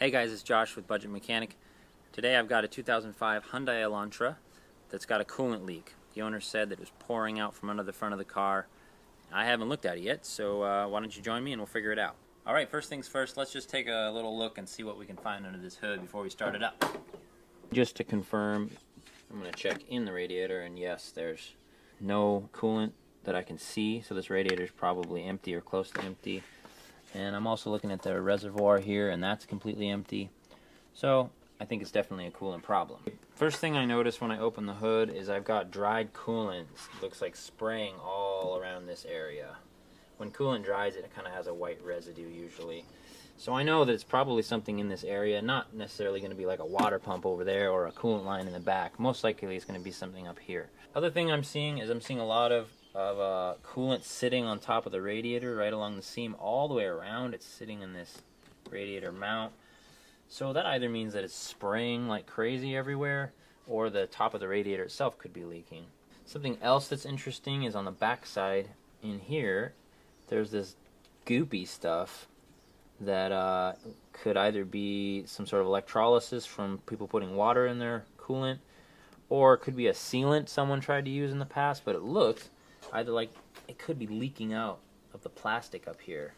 Hey guys, it's Josh with Budget Mechanic. Today I've got a 2005 Hyundai Elantra that's got a coolant leak. The owner said that it was pouring out from under the front of the car. I haven't looked at it yet, so why don't you join me and we'll figure it out. Alright, first things first, let's just take a little look and see what we can find under this hood before we start it up. Just to confirm, I'm going to check in the radiator, and yes, there's no coolant that I can see, so this radiator is probably empty or close to empty. And I'm also looking at the reservoir here, and that's completely empty. So I think it's definitely a coolant problem. First thing I notice when I open the hood is I've got dried coolant. It looks like spraying all around this area. When coolant dries, it kind of has a white residue usually. So I know that it's probably something in this area, not necessarily going to be like a water pump over there or a coolant line in the back. Most likely it's going to be something up here. Other thing I'm seeing is I'm seeing a lot of coolant sitting on top of the radiator right along the seam all the way around. It's sitting in this radiator mount. So that either means that it's spraying like crazy everywhere, or the top of the radiator itself could be leaking. Something else that's interesting is on the back side in here, there's this goopy stuff that could either be some sort of electrolysis from people putting water in their coolant, or it could be a sealant someone tried to use in the past, but it looks either like it could be leaking out of the plastic up here,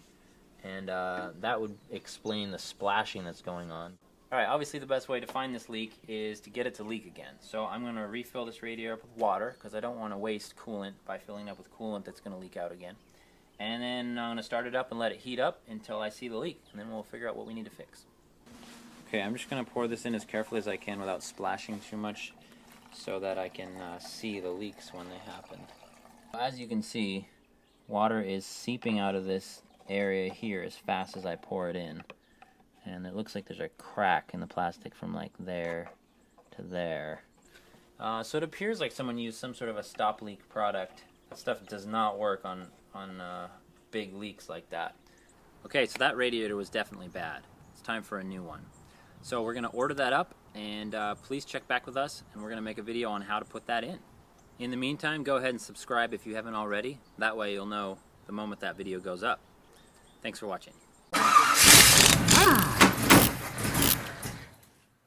and that would explain the splashing that's going on. Alright, obviously the best way to find this leak is to get it to leak again. So I'm going to refill this radiator up with water because I don't want to waste coolant by filling it up with coolant that's going to leak out again. And then I'm going to start it up and let it heat up until I see the leak, and then we'll figure out what we need to fix. Okay, I'm just going to pour this in as carefully as I can without splashing too much so that I can see the leaks when they happen. As you can see, water is seeping out of this area here as fast as I pour it in. And it looks like there's a crack in the plastic from like there to there. So it appears like someone used some sort of a stop leak product. That stuff does not work on big leaks like that. Okay, so that radiator was definitely bad. It's time for a new one. So we're going to order that up, and please check back with us, and we're going to make a video on how to put that in. In the meantime, go ahead and subscribe if you haven't already. That way you'll know the moment that video goes up. Thanks for watching.